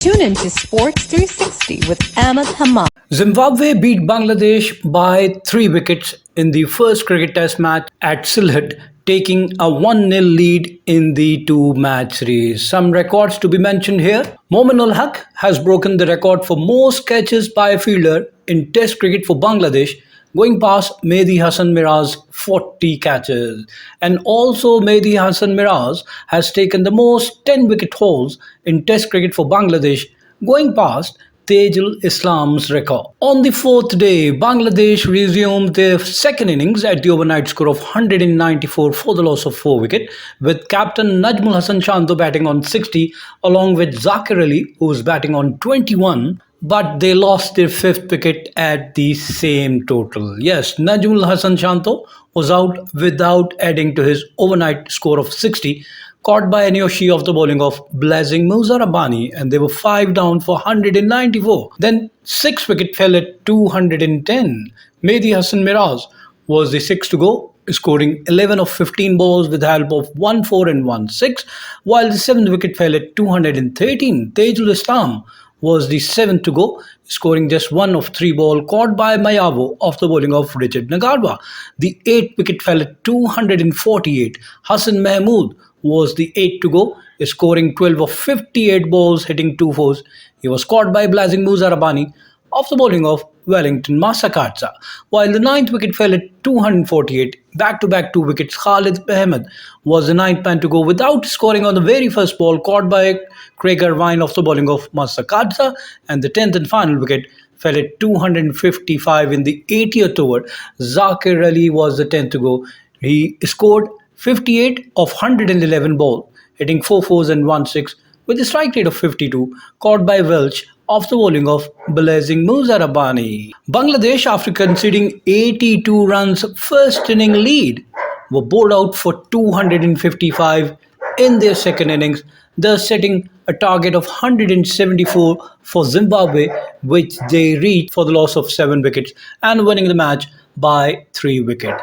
Tune into Sports 360 with Ahmed Hamad. Zimbabwe beat Bangladesh by 3 wickets in the first cricket test match at Sylhet, taking a 1-0 lead in the two-match series. Some records to be mentioned here. Momin ul Haq has broken the record for most catches by a fielder in test cricket for Bangladesh, going past Mehidy Hasan Miraz 40 catches. And also Mehidy Hasan Miraz has taken the most 10-wicket hauls in test cricket for Bangladesh, going past Taijul Islam's record. On the fourth day, Bangladesh resumed their second innings at the overnight score of 194 for the loss of 4 wickets, with captain Najmul Hasan Shanto batting on 60 along with Zakir Ali, who was batting on 21. But they lost their 5th wicket at the same total. Yes, Najmul Hasan Shanto was out without adding to his overnight score of 60, caught by Nyauchi of the bowling of blazing Muzarabani, and they were 5 down for 194. Then 6th wicket fell at 210. Mehidy Hasan Miraz was the 6th to go, scoring 11 of 15 balls with the help of 1 4 and 1 6, while the 7th wicket fell at 213. Taijul Islam was the 7th to go, scoring just 1 of 3 ball, caught by Mayavo off the bowling of Richard Ngarava. The 8th wicket fell at 248. Hassan Mahmood was the 8th to go, scoring 12 of 58 balls, hitting 2 fours. He was caught by blazing Muzarabani off the bowling of Wellington Masakadza, while the 9th wicket fell at 248. Back-to-back 2 wickets, Khalid Ahmed was the 9th man to go without scoring on the very first ball, caught by Curran off the bowling of Masakadza, and the 10th and final wicket fell at 255 in the 80th over. Zakir Ali was the 10th to go. He scored 58 of 111 ball, hitting 4 fours and 1 6 with a strike rate of 52, caught by Welch off the bowling of blazing Muzarabani. Bangladesh, after conceding 82 runs first inning lead, were bowled out for 255 in their second innings, thus setting a target of 174 for Zimbabwe, which they reached for the loss of 7 wickets and winning the match by 3 wickets.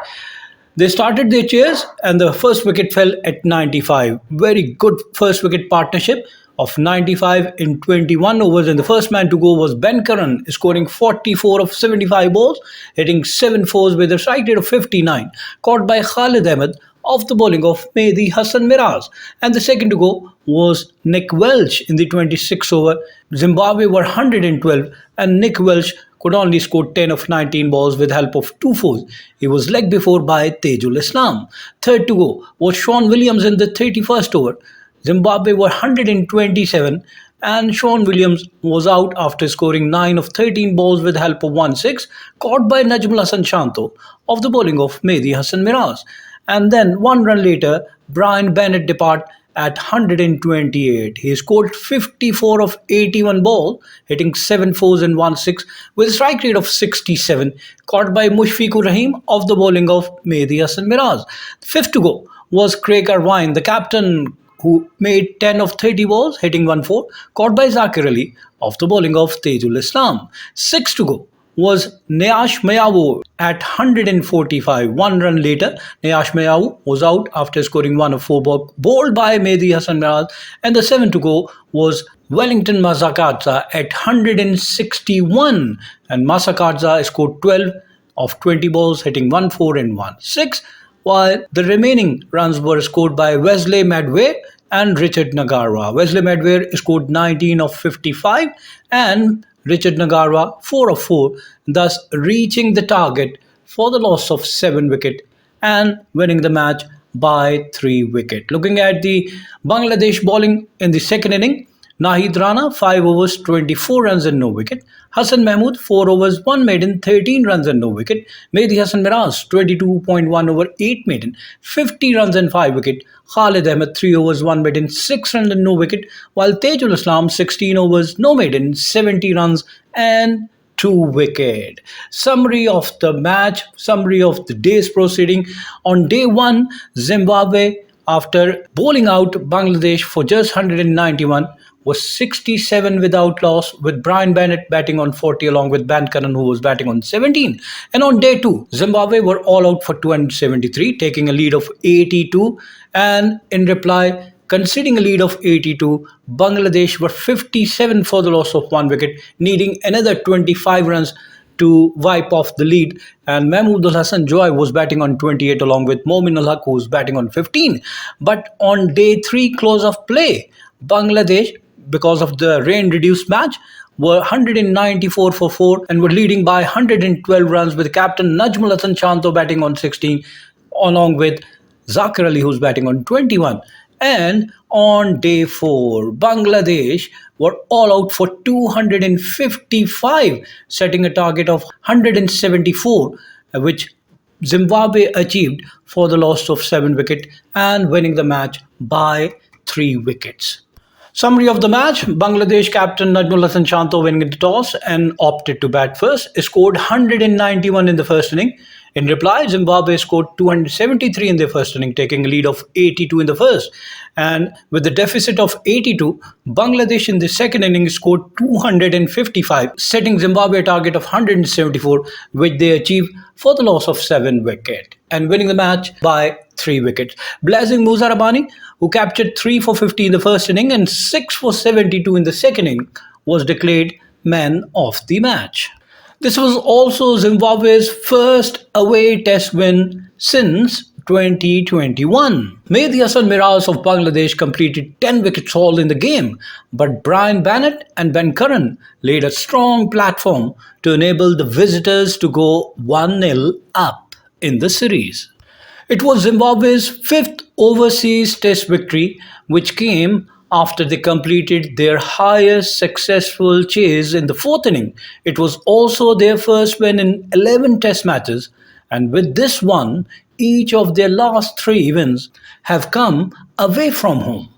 They started their chase and the first wicket fell at 95. Very good first wicket partnership of 95 in 21 overs, and the first man to go was Curran, scoring 44 of 75 balls, hitting 7 fours with a strike rate of 59, caught by Khalid Ahmed off the bowling of Mehidy Hasan Miraz. And the second to go was Nick Welch in the 26th over. Zimbabwe were 112 and Nick Welch could only score 10 of 19 balls with help of 2 fours. He was legged before by Taijul Islam. Third to go was Sean Williams in the 31st over. Zimbabwe were 127 and Sean Williams was out after scoring 9 of 13 balls with help of 1 6, caught by Najmul Hasan Shanto off the bowling of Mehidy Hasan Miraz. And then 1 run later, Bennett departed at 128. He scored 54 of 81 ball, hitting 7 fours and 1 6 with a strike rate of 67, caught by Mushfiqur Rahim off the bowling of Mehidy Hasan Miraz. Fifth to go was Curran, the captain, who made 10 of 30 balls, hitting 1 4, caught by Zakir Ali off the bowling of Taijul Islam. Sixth to go was Nyauchi at 145. 1 run later, Nyauchi was out after scoring 1 of 4 balls, bowled by Mehidy Hasan Miraz, and the 7th to go was Wellington Masakadza at 161, and Masakadza scored 12 of 20 balls, hitting 1 4 and 1 6, while the remaining runs were scored by Wesley Madway and Richard Ngarava. Wesley Madway scored 19 of 55 and Richard Ngarava 4 of 4, thus reaching the target for the loss of 7 wickets and winning the match by 3 wickets. Looking at the Bangladesh bowling in the second inning, Nahid Rana 5 overs 24 runs and no wicket. Hassan Mahmood 4 overs 1 maiden 13 runs and no wicket. Mehidy Hasan Miraz 22.1 over 8 maiden 50 runs and 5 wicket. Khalid Ahmed 3 overs 1 maiden 6 runs and no wicket, while Taijul Islam 16 overs no maiden 70 runs and 2 wicket. Summary of the match, summary of the day's proceeding. On day 1, Zimbabwe, after bowling out Bangladesh for just 191, was 67 without loss, with Bennett batting on 40 along with Curran, who was batting on 17. And on day 2, Zimbabwe were all out for 273, taking a lead of 82. And in reply, conceding a lead of 82. Bangladesh were 57 for the loss of 1 wicket, needing another 25 runs to wipe off the lead, and Mahmood Hassan Joy was batting on 28 along with Momin Ul Haq, who was batting on 15. But on day 3 close of play, Bangladesh, because of the rain-reduced match, were 194 for 4 and were leading by 112 runs with captain Najmul Hasan Chanto batting on 16 along with Zakir Ali, who's batting on 21. And on day 4, Bangladesh were all out for 255, setting a target of 174, which Zimbabwe achieved for the loss of 7 wickets and winning the match by 3 wickets. Summary of the match: Bangladesh captain Najmul Hasan Chanto winning the toss and opted to bat first, scored 191 in the first inning. In reply, Zimbabwe scored 273 in their first inning, taking a lead of 82 in the first. And with the deficit of 82, Bangladesh in the second inning scored 255, setting Zimbabwe a target of 174, which they achieved for the loss of 7 wickets and winning the match by 3 wickets. Blazing Muzarabani, who captured 3 for 50 in the first inning and 6 for 72 in the second inning, was declared man of the match. This was also Zimbabwe's first away test win since 2021. Mehidy Hasan Miraz of Bangladesh completed 10 wickets haul in the game, but Bennett and Curran laid a strong platform to enable the visitors to go 1-0 up in the series. It was Zimbabwe's 5th overseas test victory, which came after they completed their highest successful chase in the 4th inning. It was also their first win in 11 test matches, and with this one, each of their last 3 wins have come away from home.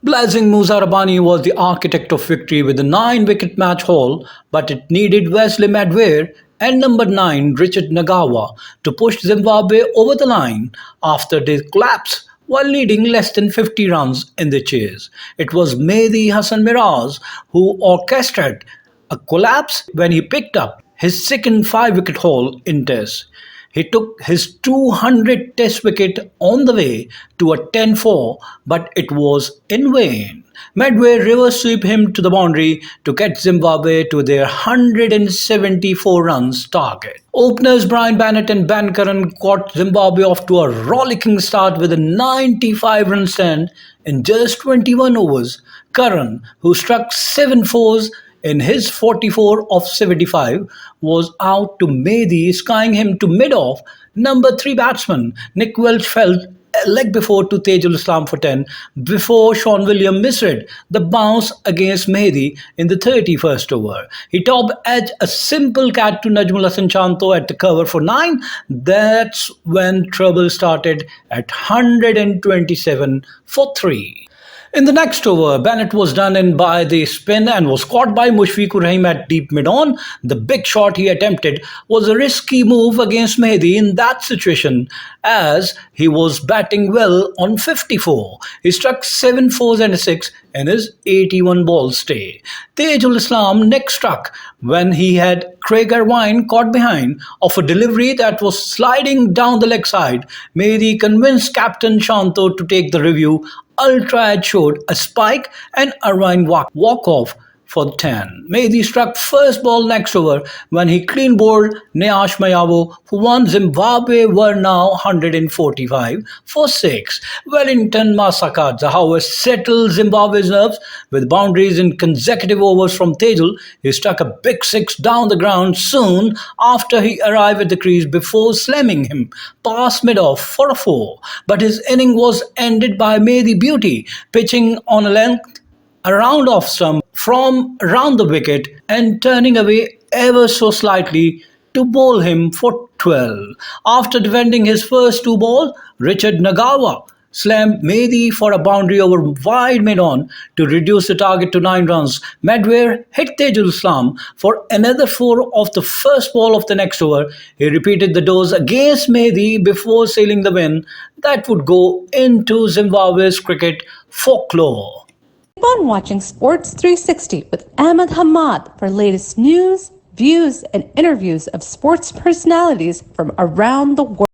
Blazing Muzarabani was the architect of victory with a 9-wicket match haul, but it needed Wesley Madware and number 9 Richard Ngarava to push Zimbabwe over the line after they collapsed while leading less than 50 runs in the chase. It was Mehidy Hasan Miraz who orchestrated a collapse when he picked up his second 5-wicket haul in Test. He took his 200th Test wicket on the way to a 10-4, but it was in vain. Madware reverse sweep him to the boundary to get Zimbabwe to their 174 runs target. Openers Brian Bennett and Curran got Zimbabwe off to a rollicking start with a 95-run stand in just 21 overs. Curran, who struck 7 fours in his 44 of 75, was out to Mehidy, skying him to mid-off. Number 3 batsman Nick Welch fell a leg before to Tejul Islam for 10 before Sean William misread the bounce against Mehidy in the 31st over. He top edged a simple cat to Najmul Hasan Chanto at the cover for 9. That's when trouble started at 127 for 3. In the next over, Bennett was done in by the spin and was caught by Mushfiqur Rahim at deep mid-on. The big shot he attempted was a risky move against Mehidy in that situation, as he was batting well on 54. He struck 7 fours and a 6 in his 81-ball stay. Tejul Islam next struck when he had Craig Irvine caught behind of a delivery that was sliding down the leg side. Mehidy convinced captain Chanto to take the review. Ultra Edge showed a spike and Irvine walk off for 10. Mehidy struck first ball next over when he clean bowled Nyauchi, who won. Zimbabwe were now 145 for 6. Wellington Masakadza, however, settled Zimbabwe's nerves with boundaries in consecutive overs from Tejul. He struck a big 6 down the ground soon after he arrived at the crease before slamming him past mid-off for a 4. But his inning was ended by Mehidy Beauty, pitching on a length around off stump from around the wicket and turning away ever so slightly to bowl him for 12. After defending his first 2 balls, Richard Ngarava slammed Mehidy for a boundary over wide mid-on to reduce the target to 9 runs. Madware hit Tejul Islam for another 4 off the first ball of the next over. He repeated the dose against Mehidy before sealing the win that would go into Zimbabwe's cricket folklore. Keep on watching Sports 360 with Ahmed Hamad for latest news, views, and interviews of sports personalities from around the world.